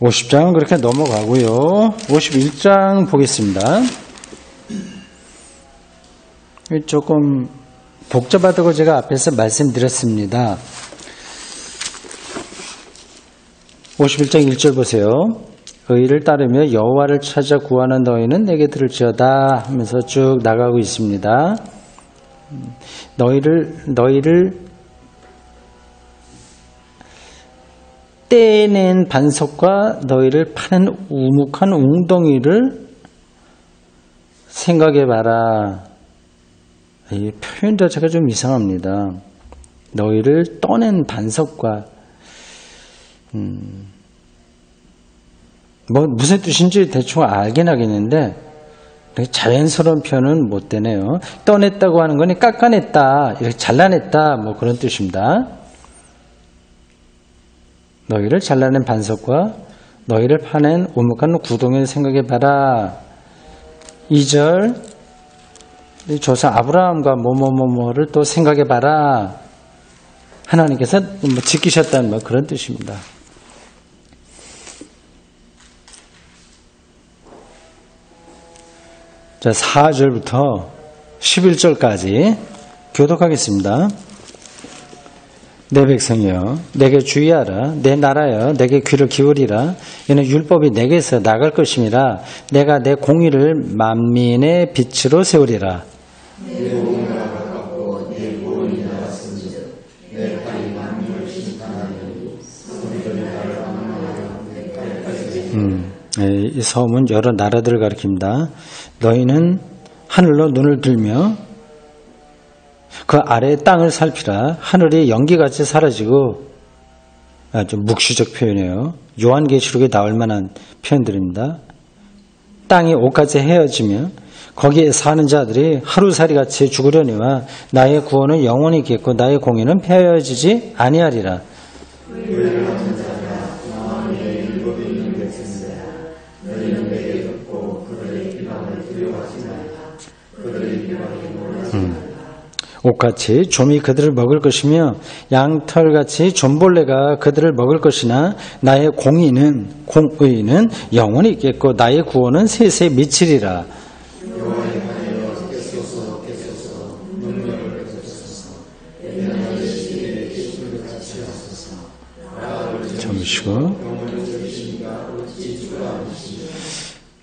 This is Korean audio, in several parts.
50장은 그렇게 넘어가고요. 51장 보겠습니다. 조금 복잡하다고 제가 앞에서 말씀드렸습니다. 51장 1절 보세요. 의를 따르며 여호와를 찾아 구하는 너희는 내게 들을지어다 하면서 쭉 나가고 있습니다. 너희를 떼낸 반석과 너희를 파는 우묵한 웅덩이를 생각해봐라. 이 표현 자체가 좀 이상합니다. 너희를 떠낸 반석과 무슨 뜻인지 대충 알긴 하겠는데 자연스러운 표현은 못 되네요. 떠냈다고 하는 거니 깎아냈다, 이렇게 잘라냈다, 그런 뜻입니다. 너희를 잘라낸 반석과 너희를 파낸 우묵한 구덩이를 생각해봐라. 2절 조상 아브라함과 뭐를 또 생각해봐라. 하나님께서 지키셨다는 그런 뜻입니다. 자, 4절부터 11절까지 교독하겠습니다. 내 백성이여 내게 주의하라. 내 나라여 내게 귀를 기울이라. 이는 율법이 내게서 나갈 것임이라. 내가 내 공의를 만민의 빛으로 세우리라. 내 공의가 가깝고 내 구원이 나왔은즉 내 팔이 만민을 심판하리니 성전이 나를 방문하여 내 팔까지. 이 섬은 여러 나라들을 가리킵니다. 너희는 하늘로 눈을 들며 그 아래의 땅을 살피라. 하늘이 연기같이 사라지고, 좀 묵시적 표현이에요. 요한계시록에 나올 만한 표현들입니다. 땅이 옷같이 헤어지며 거기에 사는 자들이 하루살이같이 죽으려니와 나의 구원은 영원히 있겠고 나의 공의는 폐허지지 아니하리라. 옷같이 좀이 그들을 먹을 것이며 양털같이 좀벌레가 그들을 먹을 것이나 나의 공의는 영원히 있겠고 나의 구원은 세세에 미치리라. 잠시고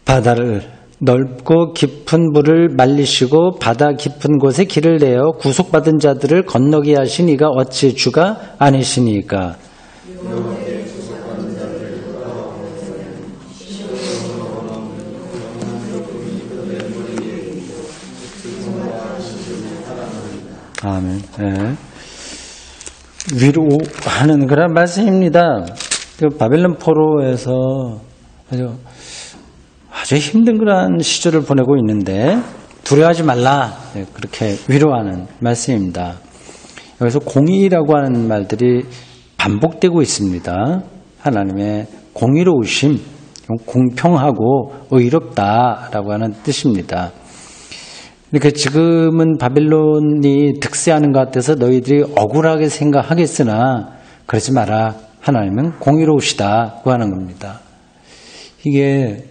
바다를 넓고 깊은 물을 말리시고 바다 깊은 곳에 길을 내어 구속받은 자들을 건너게 하신 이가 어찌 주가 아니시니까. 아멘. 네. 위로하는 그런 말씀입니다. 그 바벨론 포로에서 아주 힘든 그런 시절을 보내고 있는데 두려워하지 말라, 그렇게 위로하는 말씀입니다. 여기서 공의라고 하는 말들이 반복되고 있습니다. 하나님의 공의로우심, 공평하고 의롭다라고 하는 뜻입니다. 그러니까 지금은 바벨론이 득세하는 것 같아서 너희들이 억울하게 생각하겠으나 그러지 마라. 하나님은 공의로우시다고 하는 겁니다. 이게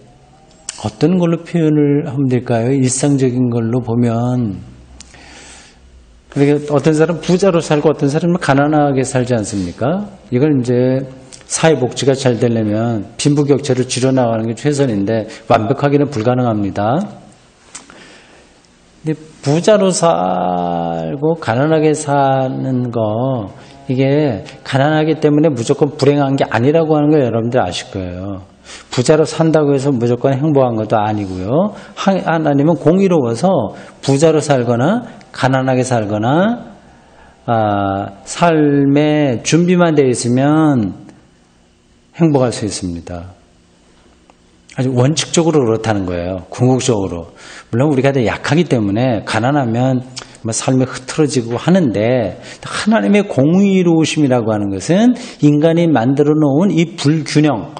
어떤 걸로 표현을 하면 될까요? 일상적인 걸로 보면, 그러니까 어떤 사람은 부자로 살고 어떤 사람은 가난하게 살지 않습니까? 이걸 이제 사회복지가 잘 되려면 빈부격차를 줄여나가는 게 최선인데 완벽하게는 불가능합니다. 근데 부자로 살고 가난하게 사는 거, 이게 가난하기 때문에 무조건 불행한 게 아니라고 하는 거 여러분들 아실 거예요. 부자로 산다고 해서 무조건 행복한 것도 아니고요. 하나님은 공의로워서 부자로 살거나 가난하게 살거나 삶의 준비만 되어 있으면 행복할 수 있습니다. 아주 원칙적으로 그렇다는 거예요. 궁극적으로. 물론 우리가 더 약하기 때문에 가난하면 삶이 흐트러지고 하는데, 하나님의 공의로우심이라고 하는 것은 인간이 만들어 놓은 이 불균형,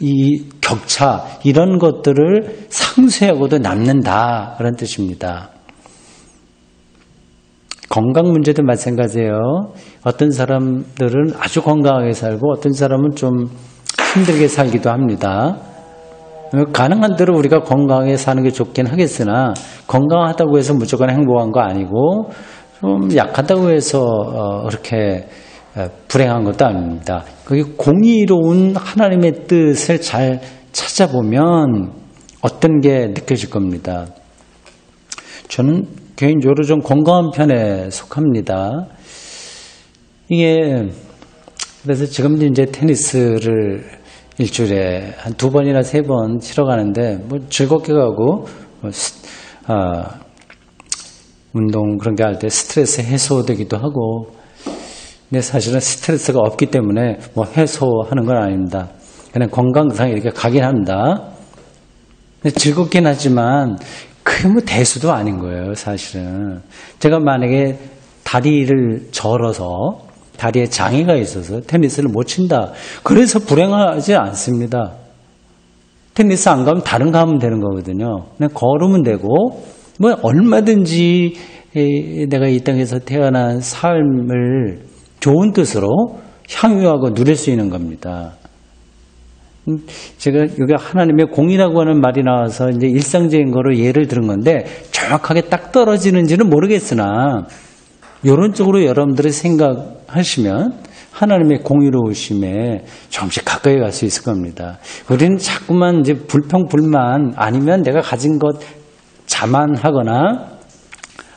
이 격차, 이런 것들을 상쇄하고도 남는다, 그런 뜻입니다. 건강 문제도 마찬가지예요. 어떤 사람들은 아주 건강하게 살고 어떤 사람은 좀 힘들게 살기도 합니다. 가능한 대로 우리가 건강하게 사는 게 좋긴 하겠으나 건강하다고 해서 무조건 행복한 거 아니고 좀 약하다고 해서 그렇게 불행한 것도 아닙니다. 그게 공의로운 하나님의 뜻을 잘 찾아보면 어떤 게 느껴질 겁니다. 저는 개인적으로 좀 건강한 편에 속합니다. 이게 그래서 지금 이제 테니스를 일주일에 한 2번이나 3번 치러 가는데 뭐 즐겁게 가고 운동 그런 게 할 때 스트레스 해소되기도 하고, 근데 사실은 스트레스가 없기 때문에 뭐 해소하는 건 아닙니다. 그냥 건강상 이렇게 가긴 합니다. 즐겁긴 하지만 그게 뭐 대수도 아닌 거예요, 사실은. 제가 만약에 다리를 절어서 다리에 장애가 있어서 테니스를 못 친다, 그래서 불행하지 않습니다. 테니스 안 가면 다른 거 하면 되는 거거든요. 그냥 걸으면 되고, 뭐 얼마든지 내가 이 땅에서 태어난 삶을 좋은 뜻으로 향유하고 누릴 수 있는 겁니다. 제가 여기 하나님의 공이라고 하는 말이 나와서 이제 일상적인 거로 예를 들은 건데 정확하게 딱 떨어지는지는 모르겠으나 이런 쪽으로 여러분들이 생각하시면 하나님의 공의로우심에 조금씩 가까이 갈 수 있을 겁니다. 우리는 자꾸만 이제 불평불만 아니면 내가 가진 것 자만하거나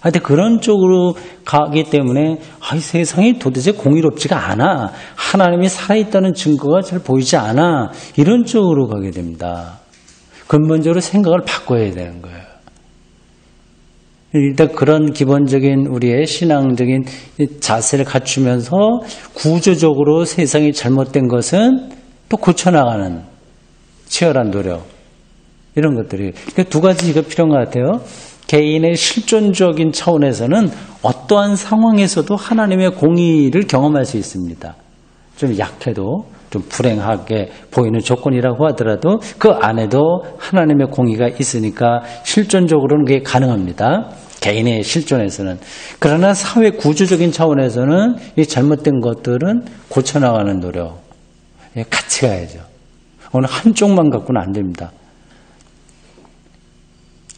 하여튼 그런 쪽으로 가기 때문에 세상이 도대체 공의롭지가 않아, 하나님이 살아있다는 증거가 잘 보이지 않아, 이런 쪽으로 가게 됩니다. 근본적으로 생각을 바꿔야 되는 거예요. 일단 그런 기본적인 우리의 신앙적인 자세를 갖추면서 구조적으로 세상이 잘못된 것은 또 고쳐나가는 치열한 노력, 이런 것들이, 그러니까 2가지가 필요한 것 같아요. 개인의 실존적인 차원에서는 어떠한 상황에서도 하나님의 공의를 경험할 수 있습니다. 좀 약해도 좀 불행하게 보이는 조건이라고 하더라도 그 안에도 하나님의 공의가 있으니까 실존적으로는 그게 가능합니다. 개인의 실존에서는. 그러나 사회 구조적인 차원에서는 이 잘못된 것들은 고쳐나가는 노력, 같이 가야죠. 어느 한쪽만 갖고는 안 됩니다.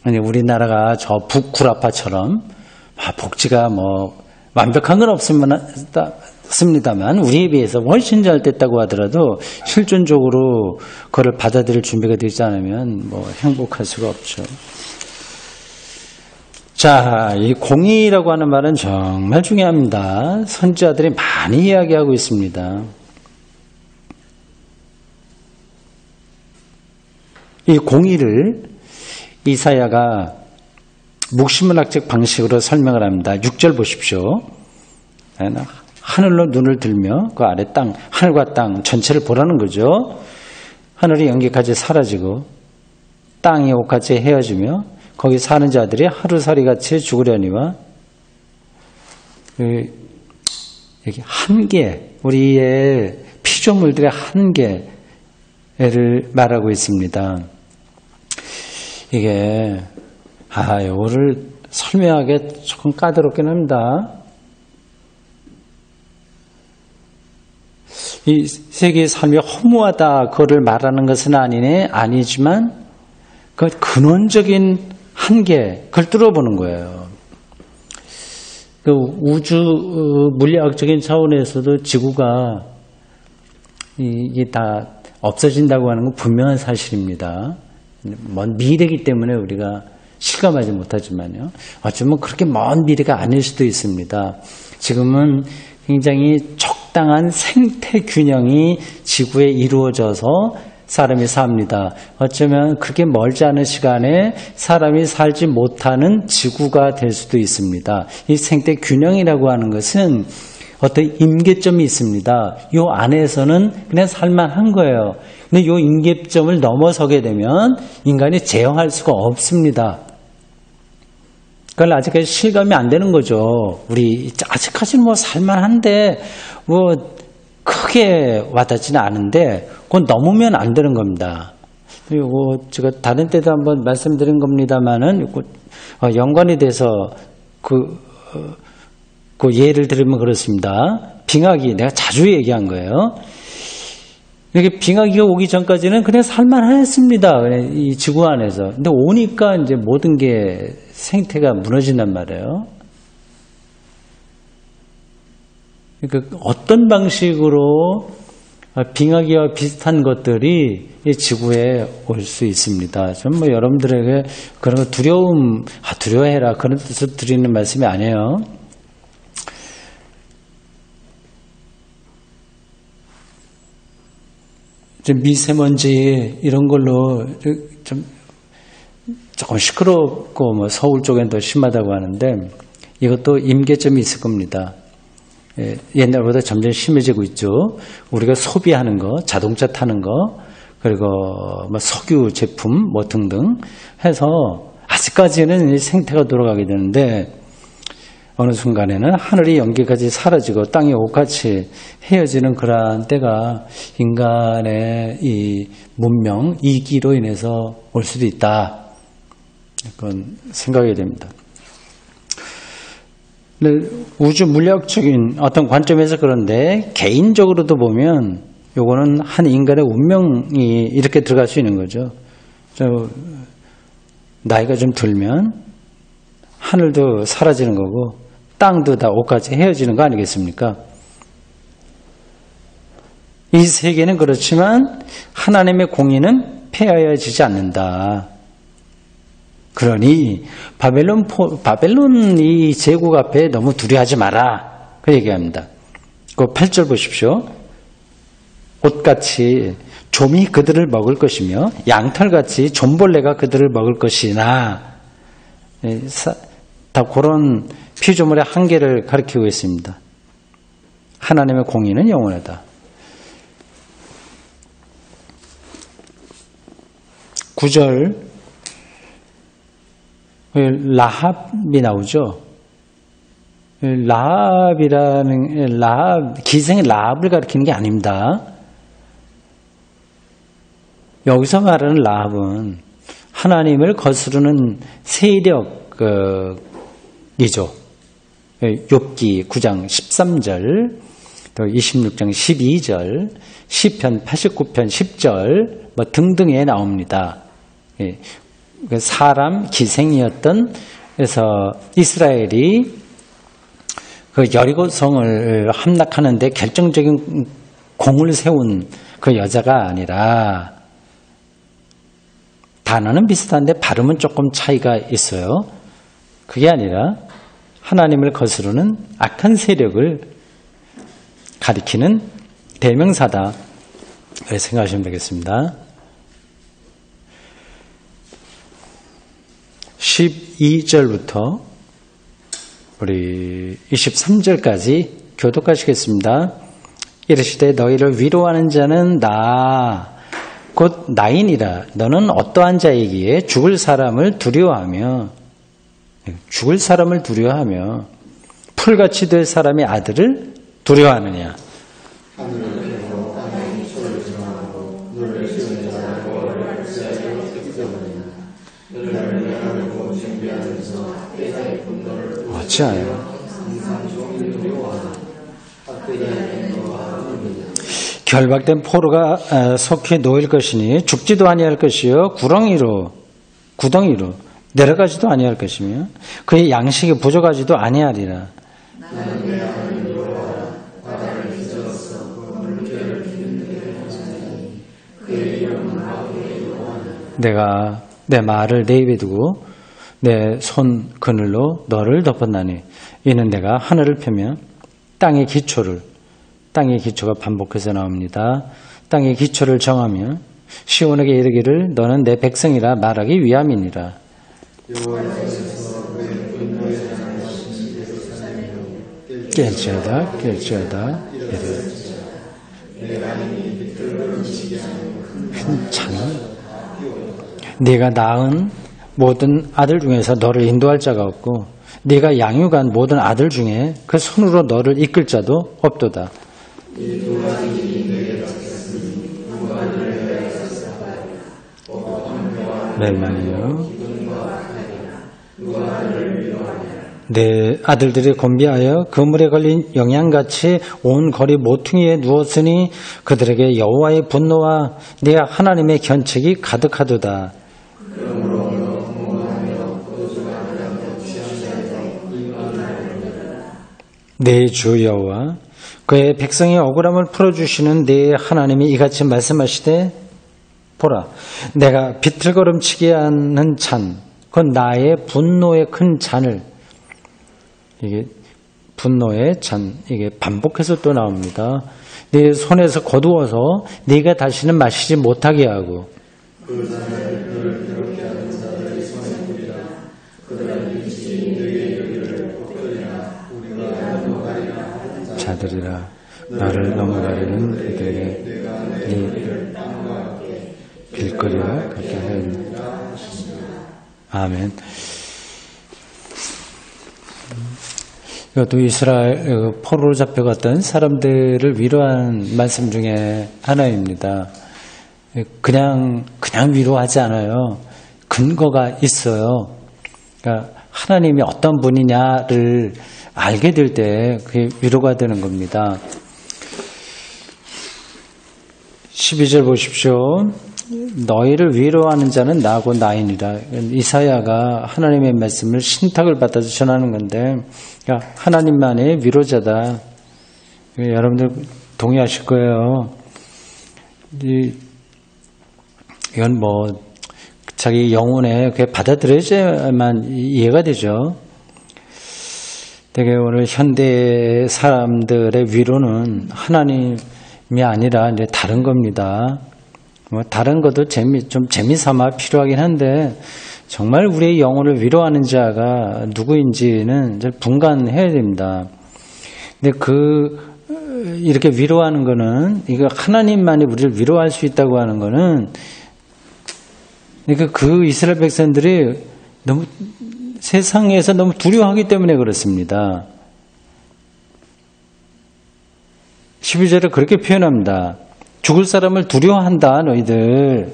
아니, 우리나라가 저 북구라파처럼 복지가 뭐 완벽한 건 없습니다만 우리에 비해서 훨씬 잘 됐다고 하더라도 실존적으로 그걸 받아들일 준비가 되지 않으면 뭐 행복할 수가 없죠. 자, 이 공의라고 하는 말은 정말 중요합니다. 선지자들이 많이 이야기하고 있습니다. 이 공의를 이사야가 묵시문학적 방식으로 설명을 합니다. 6절 보십시오. 하늘로 눈을 들며 그 아래 땅, 하늘과 땅 전체를 보라는 거죠. 하늘이 연기까지 사라지고 땅이 옷같이 헤어지며 거기 사는 자들이 하루살이같이 죽으려니와, 여기 한계, 우리의 피조물들의 한계를 말하고 있습니다. 이게 요거를 설명하기 조금 까다롭긴 합니다. 이 세계의 삶이 허무하다, 그거를 말하는 것은 아니지만 그 근원적인 한계, 그걸 뚫어보는 거예요. 그 우주 물리학적인 차원에서도 지구가 이게 다 없어진다고 하는 건 분명한 사실입니다. 먼 미래이기 때문에 우리가 실감하지 못하지만요. 어쩌면 그렇게 먼 미래가 아닐 수도 있습니다. 지금은 굉장히 적당한 생태 균형이 지구에 이루어져서 사람이 삽니다. 어쩌면 그렇게 멀지 않은 시간에 사람이 살지 못하는 지구가 될 수도 있습니다. 이 생태 균형이라고 하는 것은 어떤 임계점이 있습니다. 이 안에서는 그냥 살만한 거예요. 근데 이 임계점을 넘어서게 되면 인간이 제어할 수가 없습니다. 그걸 아직까지 실감이 안 되는 거죠. 우리 아직까지는 뭐 살만한데 뭐 크게 와닿지는 않은데 그건 넘으면 안 되는 겁니다. 이거 제가 다른 때도 한번 말씀드린 겁니다만은 연관이 돼서 그 예를 들으면 그렇습니다. 빙하기, 내가 자주 얘기한 거예요. 이렇게 빙하기가 오기 전까지는 그냥 살만했습니다. 그냥 이 지구 안에서. 근데 오니까 이제 모든 게 생태가 무너진단 말이에요. 그러니까 어떤 방식으로 빙하기와 비슷한 것들이 이 지구에 올 수 있습니다. 좀 뭐 여러분들에게 그런 거 두려워해라 그런 뜻을 드리는 말씀이 아니에요. 미세먼지 이런 걸로 좀 조금 시끄럽고 뭐 서울 쪽엔 더 심하다고 하는데 이것도 임계점이 있을 겁니다. 옛날보다 점점 심해지고 있죠. 우리가 소비하는 거, 자동차 타는 거, 그리고 뭐 석유 제품 뭐 등등 해서 아직까지는 생태가 돌아가게 되는데 어느 순간에는 하늘이 연기까지 사라지고 땅이 옷같이 헤어지는 그러한 때가 인간의 이 문명 이기로 인해서 올 수도 있다. 그건 생각이 됩니다. 우주 물리학적인 어떤 관점에서 그런데 개인적으로도 보면 요거는 한 인간의 운명이 이렇게 들어갈 수 있는 거죠. 나이가 좀 들면 하늘도 사라지는 거고 땅도 다 옷같이 헤어지는 거 아니겠습니까? 이 세계는 그렇지만 하나님의 공의는 폐하여지지 않는다. 그러니 바벨론 이 제국 앞에 너무 두려워하지 마라. 그 얘기합니다. 그 8절 보십시오. 옷같이 좀이 그들을 먹을 것이며 양털같이 좀벌레가 그들을 먹을 것이나 다 그런 피조물의 한계를 가리키고 있습니다. 하나님의 공의는 영원하다. 9절 라합이 나오죠. 기생의 라합을 가리키는 게 아닙니다. 여기서 말하는 라합은 하나님을 거스르는 세력이죠. 욥기 9장 13절, 또 26장 12절, 시편 89편 10절 뭐 등등에 나옵니다. 사람 기생이었던 그래서 이스라엘이 그 여리고성을 함락하는데 결정적인 공을 세운 그 여자가 아니라 단어는 비슷한데 발음은 조금 차이가 있어요. 그게 아니라 하나님을 거스르는 악한 세력을 가리키는 대명사다. 그렇게 생각하시면 되겠습니다. 12절부터 우리 23절까지 교독하시겠습니다. 이르시되 너희를 위로하는 자는 나 곧 나이니라. 너는 어떠한 자이기에 죽을 사람을 두려워하며 풀같이 될 사람의 아들을 두려워하느냐. 어찌하여 결박된 포로가 속히 놓일 것이니 죽지도 아니할 것이요 구덩이로 내려가지도 아니할 것이며 그의 양식이 부족하지도 아니하리라. 내가 내 말을 내 입에 두고 내 손 그늘로 너를 덮었나니 이는 내가 하늘을 펴며 땅의 기초가 반복해서 나옵니다. 땅의 기초를 정하며 시온에게 이르기를 너는 내 백성이라 말하기 위함이니라. 깰지어다 괜찮아. 네가 낳은 모든 아들 중에서 너를 인도할 자가 없고 네가 양육한 모든 아들 중에 그 손으로 너를 이끌 자도 없도다. 멸망이요 내 아들들이 곤비하여 그물에 걸린 영양같이 온 거리 모퉁이에 누웠으니 그들에게 여호와의 분노와 네 하나님의 견책이 가득하도다. 내 주 여호와 그의 백성의 억울함을 풀어주시는 네 하나님이 이같이 말씀하시되 보라 내가 비틀거름치게 하는 잔 그건 나의 분노의 큰 잔을 이게 분노의 잔 이게 반복해서 또 나옵니다. 네 손에서 거두어서 네가 다시는 마시지 못하게 하고 그 잔을 그를 괴롭게 하는 자들의 손에 뿌리라 그들은 일찍 네게 이르기를 복들이나 우리가 넘어가리라 자들이라 나를 넘어가리는 그들에게 네 길거리와 같게 하였느니라. 아멘. 이것도 이스라엘 포로로 잡혀갔던 사람들을 위로하는 말씀 중에 하나입니다. 그냥 위로하지 않아요. 근거가 있어요. 그러니까 하나님이 어떤 분이냐를 알게 될 때 그게 위로가 되는 겁니다. 12절 보십시오. 너희를 위로하는 자는 나고 나이니라. 이사야가 하나님의 말씀을 신탁을 받아서 전하는 건데 그러니까 하나님만의 위로자다. 여러분들 동의하실 거예요. 이건 뭐 자기 영혼에 그게 받아들여야만 이해가 되죠. 되게 오늘 현대 사람들의 위로는 하나님이 아니라 이제 다른 겁니다. 뭐 다른 것도 좀 재미삼아 필요하긴 한데 정말 우리의 영혼을 위로하는 자가 누구인지는 이제 분간해야 됩니다. 근데 이렇게 위로하는 거는 이거 하나님만이 우리를 위로할 수 있다고 하는 거는 그러니까 그 이스라엘 백성들이 너무 세상에서 너무 두려워하기 때문에 그렇습니다. 12절을 그렇게 표현합니다. 죽을 사람을 두려워한다 너희들.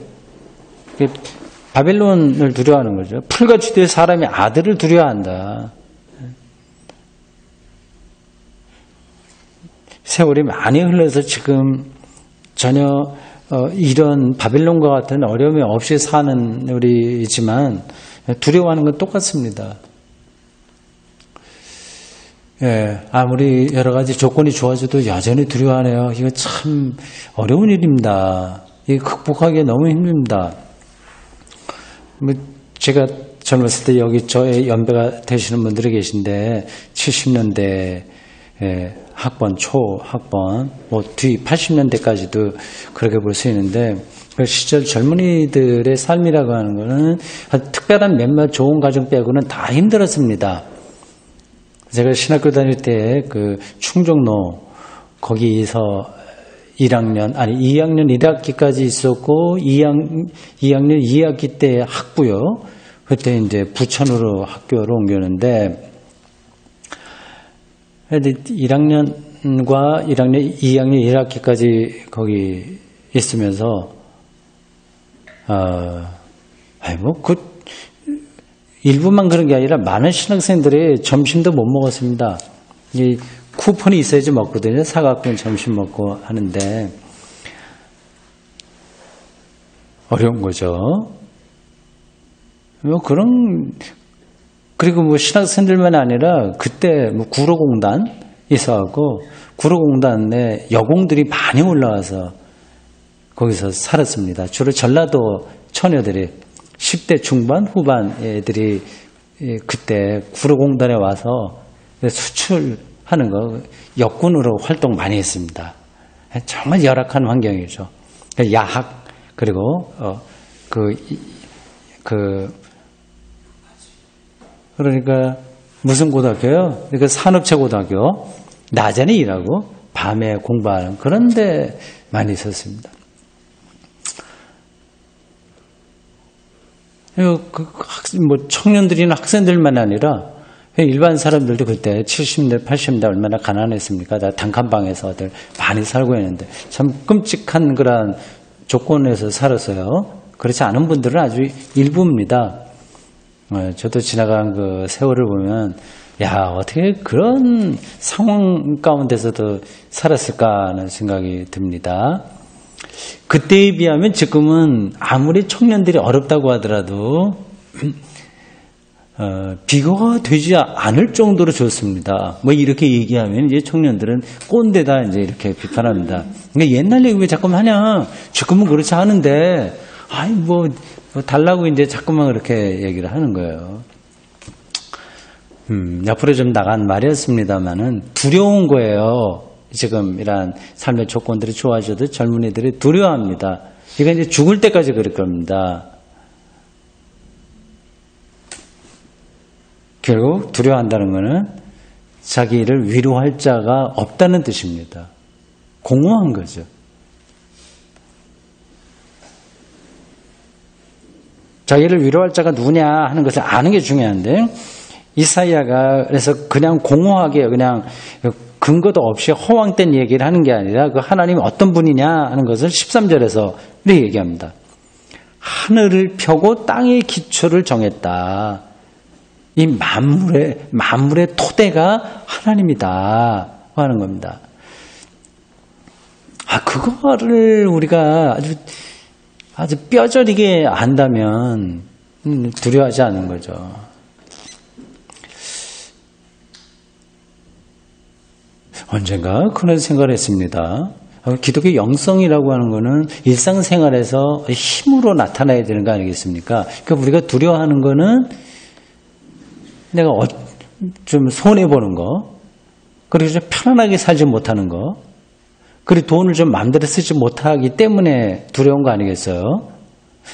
바벨론을 두려워하는 거죠. 풀같이 될 사람이 아들을 두려워한다. 세월이 많이 흘러서 지금 전혀 이런 바벨론과 같은 어려움이 없이 사는 우리이지만 두려워하는 건 똑같습니다. 예, 아무리 여러 가지 조건이 좋아져도 여전히 두려워하네요. 이거 참 어려운 일입니다. 이거 극복하기 너무 힘듭니다. 제가 젊었을 때 여기 저의 연배가 되시는 분들이 계신데 70년대 학번, 초학번, 뭐 뒤 80년대까지도 그렇게 볼 수 있는데 그 시절 젊은이들의 삶이라고 하는 거는 특별한 몇몇 좋은 가정 빼고는 다 힘들었습니다. 제가 신학교 다닐 때 그 충정로 거기서 2학년 1학기까지 있었고 2학년 2학기 때 학부요. 그때 이제 부천으로 학교를 옮겼는데 1학년과 2학년 1학기까지 거기 있으면서 일부만 그런 게 아니라 많은 신학생들이 점심도 못 먹었습니다. 이 쿠폰이 있어야지 먹거든요. 사갖고 점심 먹고 하는데 어려운 거죠. 그리고 뭐 신학생들만 아니라 그때 뭐 구로공단 있어갖고 구로공단에 여공들이 많이 올라와서 거기서 살았습니다. 주로 전라도 처녀들이 10대 중반 후반 애들이 그때 구로공단에 와서 수출하는 거 역군으로 활동 많이 했습니다. 정말 열악한 환경이죠. 야학 그리고 그러니까 무슨 고등학교요? 그러니까 산업체 고등학교 낮에는 일하고 밤에 공부하는 그런 데 많이 있었습니다. 뭐 청년들이나 학생들만 아니라 일반 사람들도 그때 70대, 80대 얼마나 가난했습니까? 다 단칸방에서들 많이 살고 있는데 참 끔찍한 그런 조건에서 살았어요. 그렇지 않은 분들은 아주 일부입니다. 저도 지나간 그 세월을 보면 야, 어떻게 그런 상황 가운데서도 살았을까 하는 생각이 듭니다. 그때에 비하면 지금은 아무리 청년들이 어렵다고 하더라도 비교가 되지 않을 정도로 좋습니다. 뭐 이렇게 얘기하면 이제 청년들은 꼰대다 이제 이렇게 비판합니다. 그러니까 옛날 얘기 왜 자꾸만 하냐? 지금은 그렇지 않은데, 아이 뭐 달라고 이제 자꾸만 그렇게 얘기를 하는 거예요. 옆으로 좀 나간 말이었습니다만은 두려운 거예요. 지금 이러한 삶의 조건들이 좋아져도 젊은이들이 두려워합니다. 이거 이제 죽을 때까지 그럴 겁니다. 결국 두려워한다는 것은 자기를 위로할 자가 없다는 뜻입니다. 공허한 거죠. 자기를 위로할 자가 누구냐 하는 것을 아는 게 중요한데, 이사야가 그래서 그냥 공허하게 그냥 근거도 없이 허황된 얘기를 하는 게 아니라 그 하나님이 어떤 분이냐 하는 것을 13절에서 이렇게 얘기합니다. 하늘을 펴고 땅의 기초를 정했다. 이 만물의 토대가 하나님이다 하는 겁니다. 그거를 우리가 아주 뼈저리게 안다면 두려워하지 않는 거죠. 언젠가 그런 생각을 했습니다. 기독교 영성이라고 하는 것은 일상생활에서 힘으로 나타나야 되는 거 아니겠습니까? 그러니까 우리가 두려워하는 거는 내가 좀 손해보는 거, 그리고 좀 편안하게 살지 못하는 거, 그리고 돈을 좀 마음대로 쓰지 못하기 때문에 두려운 거 아니겠어요?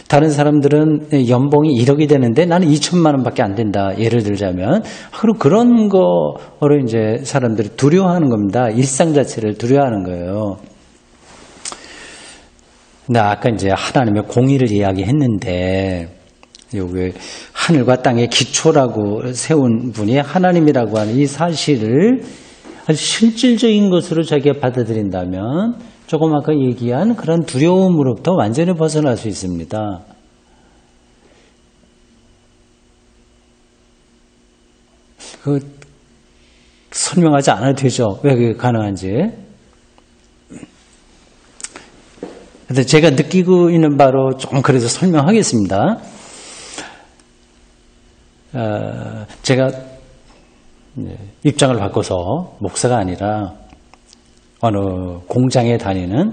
다른 사람들은 연봉이 1억이 되는데 나는 2천만 원밖에 안 된다. 예를 들자면. 그럼 그런 거로 이제 사람들이 두려워하는 겁니다. 일상 자체를 두려워하는 거예요. 근데 아까 이제 하나님의 공의를 이야기했는데, 여기 하늘과 땅의 기초라고 세운 분이 하나님이라고 하는 이 사실을 아주 실질적인 것으로 자기가 받아들인다면 조금 아까 얘기한 그런 두려움으로부터 완전히 벗어날 수 있습니다. 설명하지 않아도 되죠. 왜 그게 가능한지. 근데 제가 느끼고 있는 바로 조금 그래서 설명하겠습니다. 제가 입장을 바꿔서 목사가 아니라 어느 공장에 다니는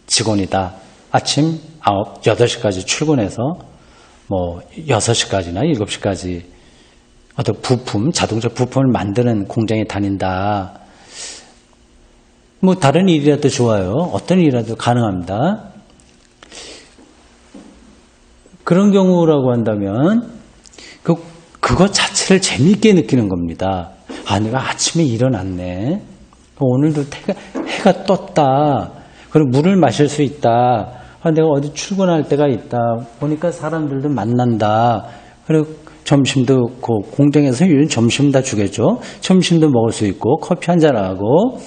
직원이다. 아침 8시까지 출근해서 뭐 6시까지나 7시까지 어떤 부품, 자동차 부품을 만드는 공장에 다닌다. 뭐 다른 일이라도 좋아요. 어떤 일이라도 가능합니다. 그런 경우라고 한다면 그것 자체를 재미있게 느끼는 겁니다. 내가 아침에 일어났네. 오늘도 해가 떴다. 그리고 물을 마실 수 있다. 내가 어디 출근할 때가 있다. 보니까 사람들도 만난다. 그리고 점심도 그 공장에서 요즘 점심 다 주겠죠. 점심도 먹을 수 있고 커피 한잔하고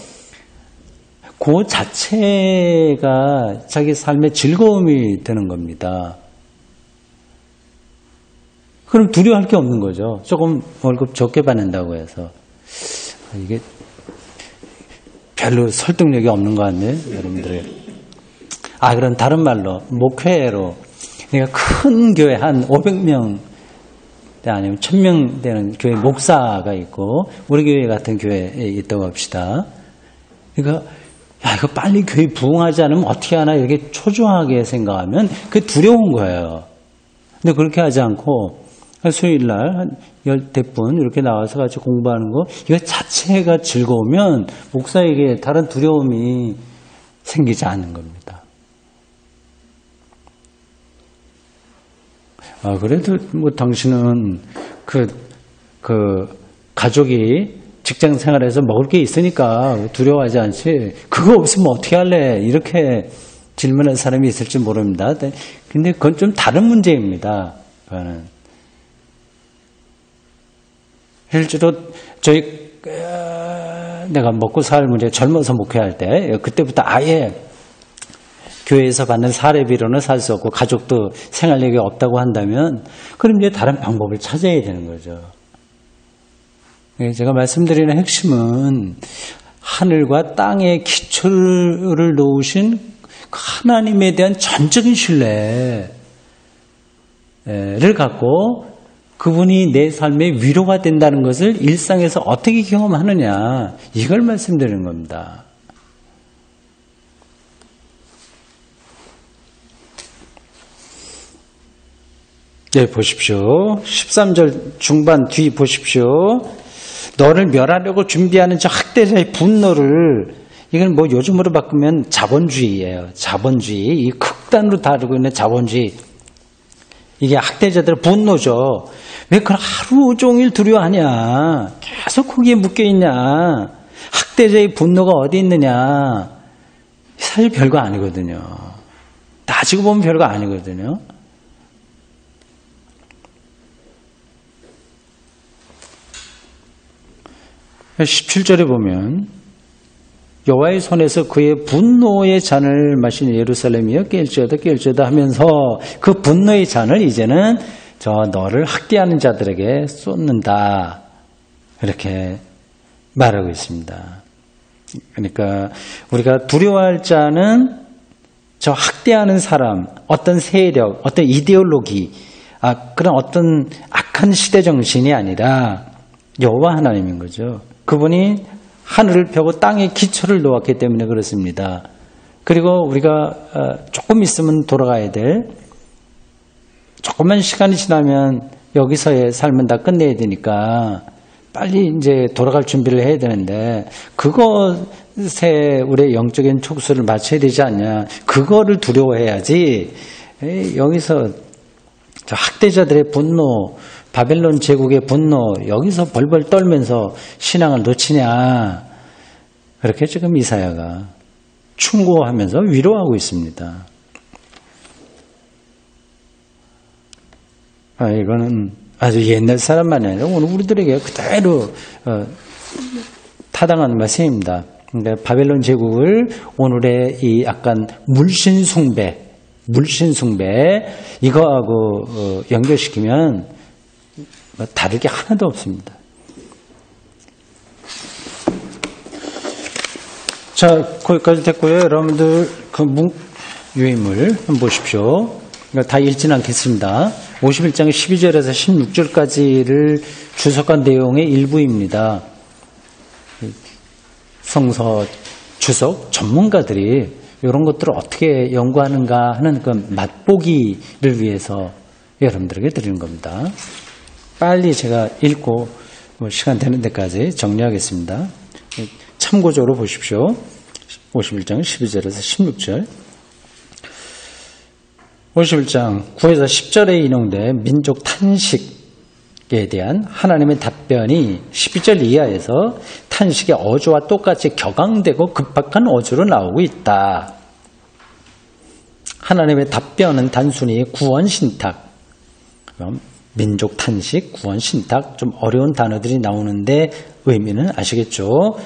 그 자체가 자기 삶의 즐거움이 되는 겁니다. 그럼 두려워할 게 없는 거죠. 조금 월급 적게 받는다고 해서. 이게 별로 설득력이 없는 것 같네요, 여러분들. 그럼 다른 말로, 목회로, 그러니까 큰 교회 한 500명, 아니면 1000명 되는 교회 목사가 있고, 우리 교회 같은 교회에 있다고 합시다. 그러니까, 이거 빨리 교회 부흥하지 않으면 어떻게 하나, 이렇게 초조하게 생각하면 그게 두려운 거예요. 근데 그렇게 하지 않고, 수요일날 한 10분 이렇게 나와서 같이 공부하는 거, 이거 자체가 즐거우면 목사에게 다른 두려움이 생기지 않는 겁니다. 그래도 뭐 당신은 그 가족이 직장 생활에서 먹을 게 있으니까 두려워하지 않지. 그거 없으면 어떻게 할래? 이렇게 질문하는 사람이 있을지 모릅니다. 근데 그건 좀 다른 문제입니다. 그거는. 실제로 내가 먹고 살 문제 젊어서 목회할 때 그때부터 아예 교회에서 받는 사례비로는 살 수 없고 가족도 생활력이 없다고 한다면 그럼 이제 다른 방법을 찾아야 되는 거죠. 제가 말씀드리는 핵심은 하늘과 땅의 기초를 놓으신 하나님에 대한 전적인 신뢰를 갖고 그분이 내 삶의 위로가 된다는 것을 일상에서 어떻게 경험하느냐, 이걸 말씀드리는 겁니다. 네, 보십시오. 13절 중반 뒤 보십시오. 너를 멸하려고 준비하는 저 학대자의 분노를, 이건 뭐 요즘으로 바꾸면 자본주의예요. 자본주의. 이 극단으로 다루고 있는 자본주의. 이게 학대자들의 분노죠. 왜 그걸 하루 종일 두려워하냐. 계속 거기에 묶여있냐. 학대자의 분노가 어디 있느냐. 사실 별거 아니거든요. 따지고 보면 별거 아니거든요. 네, 17절에 보면 여호와의 손에서 그의 분노의 잔을 마신 예루살렘이여 깰지어다 하면서 그 분노의 잔을 이제는 저 너를 학대하는 자들에게 쏟는다, 이렇게 말하고 있습니다. 그러니까 우리가 두려워할 자는 저 학대하는 사람, 어떤 세력, 어떤 이데올로기, 그런 어떤 악한 시대 정신이 아니라 여호와 하나님인 거죠. 그분이 하늘을 펴고 땅에 기초를 놓았기 때문에 그렇습니다. 그리고 우리가 조금 있으면 돌아가야 될, 조금만 시간이 지나면 여기서의 삶은 다 끝내야 되니까 빨리 이제 돌아갈 준비를 해야 되는데, 그것에 우리의 영적인 촉수를 맞춰야 되지 않냐. 그거를 두려워해야지. 여기서 저 학대자들의 분노, 바벨론 제국의 분노, 여기서 벌벌 떨면서 신앙을 놓치냐. 그렇게 지금 이사야가 충고하면서 위로하고 있습니다. 이거는 아주 옛날 사람만이 아니라 오늘 우리들에게 그대로 타당한 말씀입니다. 그러니까 바벨론 제국을 오늘의 이 약간 물신숭배 이거하고 연결시키면 다를 게 하나도 없습니다. 자, 거기까지 됐고요. 여러분들 그 유인물 한번 보십시오. 다 읽지는 않겠습니다. 51장 12절에서 16절까지를 주석한 내용의 일부입니다. 성서 주석 전문가들이 이런 것들을 어떻게 연구하는가 하는 그 맛보기를 위해서 여러분들에게 드리는 겁니다. 빨리 제가 읽고 시간 되는 데까지 정리하겠습니다. 참고적으로 보십시오. 51장 12절에서 16절. 51장 9에서 10절에 인용된 민족 탄식에 대한 하나님의 답변이 12절 이하에서 탄식의 어조와 똑같이 격앙되고 급박한 어조로 나오고 있다. 하나님의 답변은 단순히 구원신탁, 민족 탄식, 구원신탁, 좀 어려운 단어들이 나오는데 의미는 아시겠죠?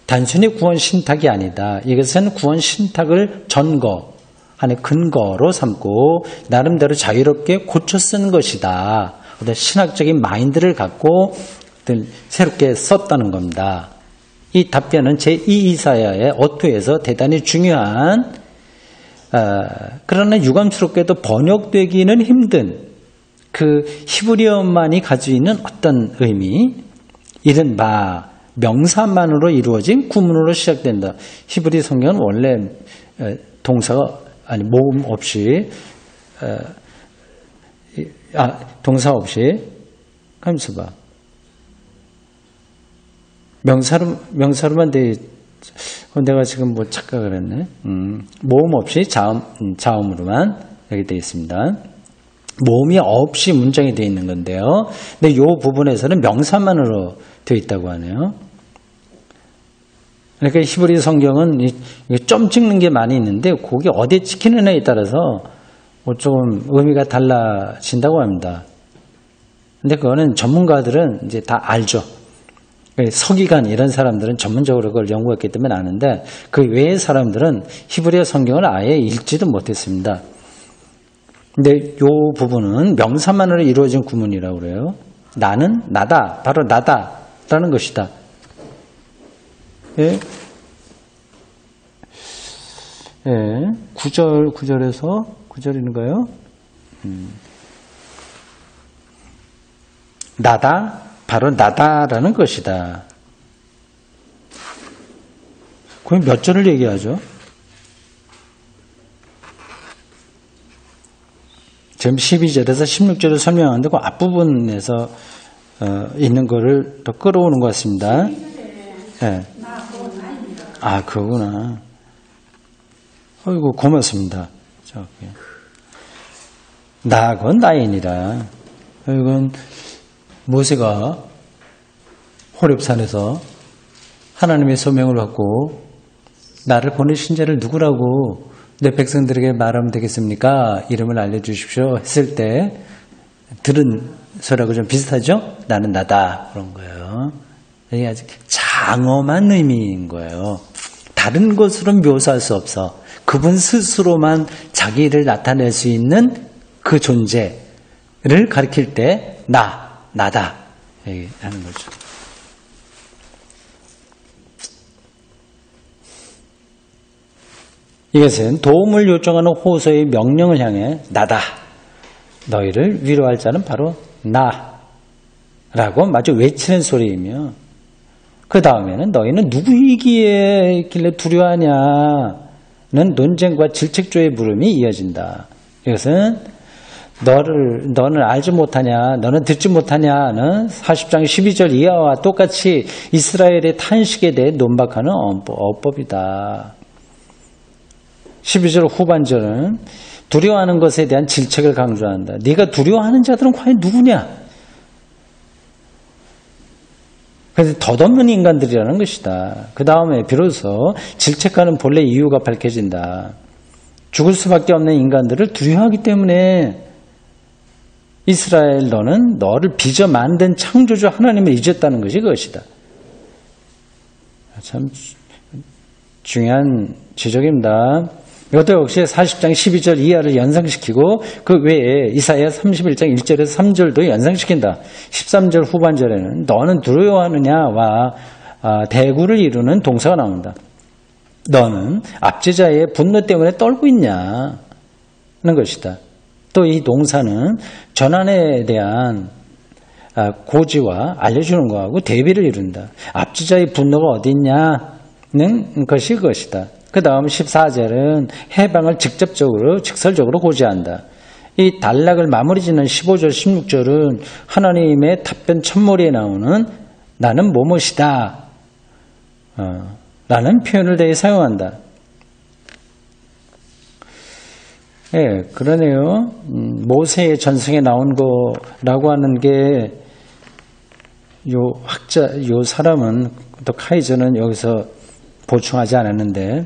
단순히 구원신탁이 아니다. 이것은 구원신탁을 전거, 하나의 근거로 삼고 나름대로 자유롭게 고쳐 쓴 것이다. 어떤 신학적인 마인드를 갖고 새롭게 썼다는 겁니다. 이 답변은 제2 이사야의 어투에서 대단히 중요한, 그러나 유감스럽게도 번역되기는 힘든 그 히브리어만이 가지고 있는 어떤 의미, 이른바 명사만으로 이루어진 구문으로 시작된다. 히브리 성경은 원래 동사가 모음 없이, 동사 없이, 가면서 봐. 명사로만 내가 지금 뭐 착각을 했네. 모음 없이 자음으로만 여기 되어 있습니다. 모음이 없이 문장이 되어 있는 건데요. 근데 이 부분에서는 명사만으로 되어 있다고 하네요. 그러니까 히브리 성경은 점 찍는 게 많이 있는데 그게 어디에 찍히느냐에 따라서 조금 의미가 달라진다고 합니다. 근데 그거는 전문가들은 이제 다 알죠. 서기관 이런 사람들은 전문적으로 그걸 연구했기 때문에 아는데 그 외의 사람들은 히브리어 성경을 아예 읽지도 못했습니다. 근데 이 부분은 명사만으로 이루어진 구문이라고 그래요. 나는 나다, 바로 나다 라는 것이다. 예. 예. 9절인가요? 나다, 바로 나다라는 것이다. 그럼 몇 절을 얘기하죠? 지금 12절에서 16절을 설명하는데 그 앞부분에서 있는 거를 더 끌어오는 것 같습니다. 네. 아, 그거구나. 어이구, 고맙습니다. 나건 나이니라. 이건 모세가 호렙산에서 하나님의 소명을 받고 나를 보내신 자를 누구라고 내 백성들에게 말하면 되겠습니까? 이름을 알려주십시오 했을 때 들은 소리하고 좀 비슷하죠? 나는 나다 그런 거예요. 이게 아주 장엄한 의미인 거예요. 다른 것으로는 묘사할 수 없어. 그분 스스로만 자기를 나타낼 수 있는 그 존재를 가리킬 때 나다 얘기하는 거죠. 이것은 도움을 요청하는 호소의 명령을 향해 나다. 너희를 위로할 자는 바로 나라고 마주 외치는 소리이며 그 다음에는 너희는 누구이기에 있길래 두려워하냐는 논쟁과 질책조의 물음이 이어진다. 이것은 너는 알지 못하냐, 너는 듣지 못하냐는 40장 12절 이하와 똑같이 이스라엘의 탄식에 대해 논박하는 어법이다. 12절 후반절은 두려워하는 것에 대한 질책을 강조한다. 네가 두려워하는 자들은 과연 누구냐? 그래서 덧없는 인간들이라는 것이다. 그 다음에 비로소 질책하는 본래 이유가 밝혀진다. 죽을 수밖에 없는 인간들을 두려워하기 때문에 이스라엘 너는 너를 빚어 만든 창조주 하나님을 잊었다는 것이 그것이다. 참 중요한 지적입니다. 이것도 역시 40장 12절 이하를 연상시키고 그 외에 이사야 31장 1절에서 3절도 연상시킨다. 13절 후반절에는 너는 두려워하느냐와 대구를 이루는 동사가 나온다. 너는 압제자의 분노 때문에 떨고 있냐는 것이다. 또 이 동사는 전환에 대한 고지와 알려주는 것하고 대비를 이룬다. 압제자의 분노가 어디 있냐는 것이 그것이다. 그 다음 14절은 해방을 직설적으로 고지한다. 이 단락을 마무리 짓는 15절, 16절은 하나님의 답변 첫머리에 나오는 나는 뭐뭇이다 라는 표현을 대해 사용한다. 예, 그러네요. 모세의 전승에 나온 거라고 하는 게 요 사람은 또 카이저는 여기서 보충하지 않았는데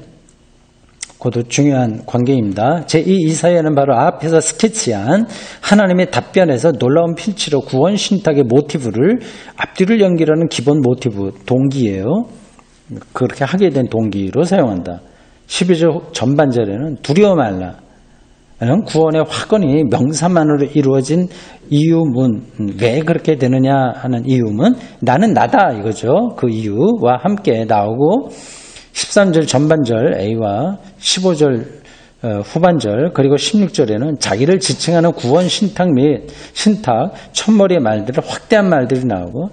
그것도 중요한 관계입니다. 제2 이사야는 바로 앞에서 스케치한 하나님의 답변에서 놀라운 필치로 구원 신탁의 모티브를 앞뒤를 연결하는 기본 모티브, 동기예요. 그렇게 하게 된 동기로 사용한다. 12절 전반절에는 두려워 말라. 구원의 확언이 명사만으로 이루어진 이유문, 왜 그렇게 되느냐 하는 이유문, 나는 나다 이거죠. 그 이유와 함께 나오고 13절 전반절 A와 15절 후반절 그리고 16절에는 자기를 지칭하는 구원 신탁 및 신탁 첫머리의 말들을 확대한 말들이 나오고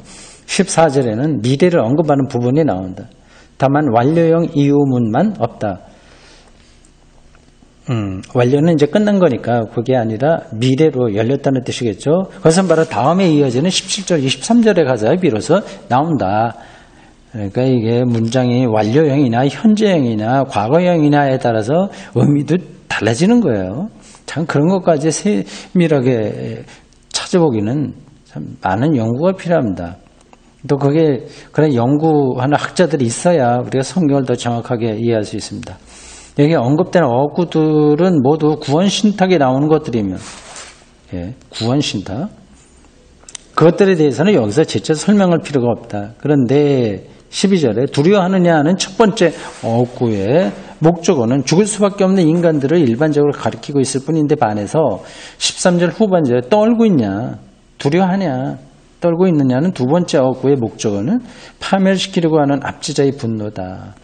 14절에는 미래를 언급하는 부분이 나온다. 다만 완료형 이유문만 없다. 완료는 이제 끝난 거니까 그게 아니라 미래로 열렸다는 뜻이겠죠. 그것은 바로 다음에 이어지는 17절, 23절에 가서 비로소 나온다. 그러니까 이게 문장이 완료형이나 현재형이나 과거형이냐에 따라서 의미도 달라지는 거예요. 참 그런 것까지 세밀하게 찾아보기는 참 많은 연구가 필요합니다. 또 그게 그런 연구하는 학자들이 있어야 우리가 성경을 더 정확하게 이해할 수 있습니다. 여기 언급되는 어구들은 모두 구원신탁에 나오는 것들이면 구원신탁 그것들에 대해서는 여기서 제쳐 설명할 필요가 없다. 그런데 12절에 두려워하느냐는 첫 번째 어구의 목적어는 죽을 수밖에 없는 인간들을 일반적으로 가리키고 있을 뿐인데 반해서 13절 후반절에 떨고 있냐 두려워하냐 떨고 있느냐는 두 번째 억구의 목적어는 파멸시키려고 하는 압제자의 분노다.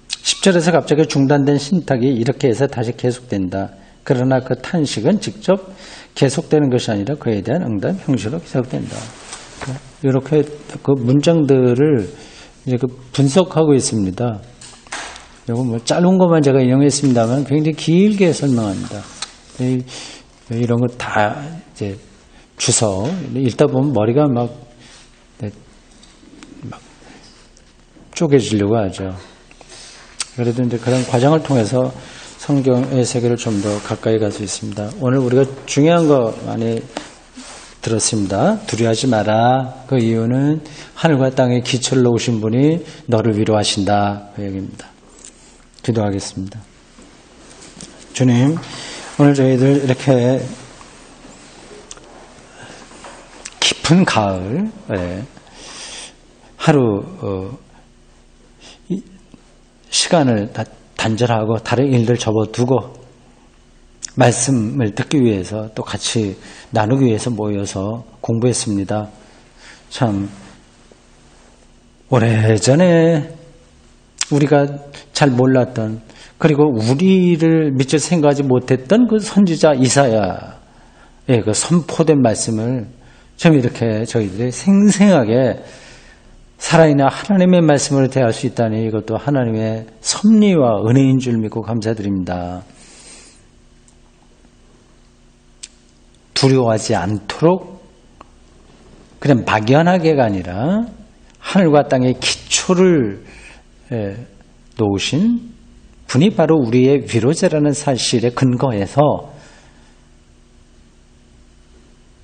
10절에서 갑자기 중단된 신탁이 이렇게 해서 다시 계속된다. 그러나 그 탄식은 직접 계속되는 것이 아니라 그에 대한 응답 형식으로 계속된다. 이렇게 그 문장들을 이제 분석하고 있습니다. 이거 뭐 짧은 것만 제가 인용했습니다만 굉장히 길게 설명합니다. 이런 거 다 이제 주서 읽다 보면 머리가 막 쪼개지려고 하죠. 그래도 이제 그런 과정을 통해서 성경의 세계를 좀 더 가까이 갈 수 있습니다. 오늘 우리가 중요한 거 많이 들었습니다. 두려워하지 마라. 그 이유는 하늘과 땅에 기초를 놓으신 분이 너를 위로하신다. 그 얘기입니다. 기도하겠습니다. 주님, 오늘 저희들 이렇게 깊은 가을, 하루 시간을 다 단절하고 다른 일들 접어두고 말씀을 듣기 위해서 또 같이 나누기 위해서 모여서 공부했습니다. 참 오래전에 우리가 잘 몰랐던 그리고 우리를 미처 생각하지 못했던 그 선지자 이사야의 그 선포된 말씀을 좀 이렇게 저희들이 생생하게 살아있는 하나님의 말씀으로 대할 수 있다니 이것도 하나님의 섭리와 은혜인 줄 믿고 감사드립니다. 두려워하지 않도록 그냥 막연하게가 아니라 하늘과 땅의 기초를 놓으신 분이 바로 우리의 위로자라는 사실에 근거해서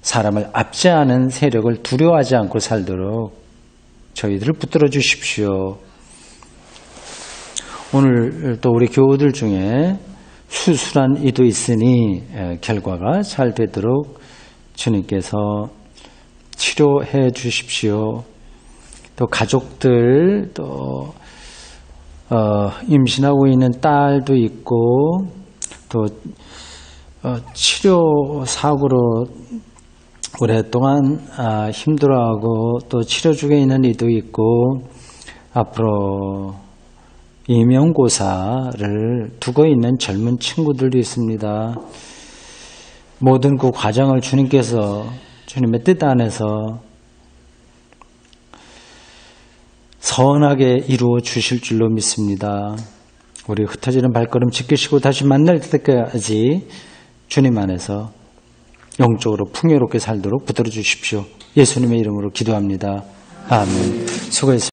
사람을 압제하는 세력을 두려워하지 않고 살도록 저희들을 붙들어 주십시오. 오늘 또 우리 교우들 중에 수술한 이도 있으니 결과가 잘 되도록 주님께서 치료해 주십시오. 또 가족들 또 임신하고 있는 딸도 있고 또 치료 사고로 오랫동안 힘들어하고 또 치료 중에 있는 이도 있고 앞으로 임용고사를 두고 있는 젊은 친구들도 있습니다. 모든 그 과정을 주님께서 주님의 뜻 안에서 선하게 이루어 주실 줄로 믿습니다. 우리 흩어지는 발걸음 지키시고 다시 만날 때까지 주님 안에서 영적으로 풍요롭게 살도록 붙들어 주십시오. 예수님의 이름으로 기도합니다. 아멘. 수고했습니다.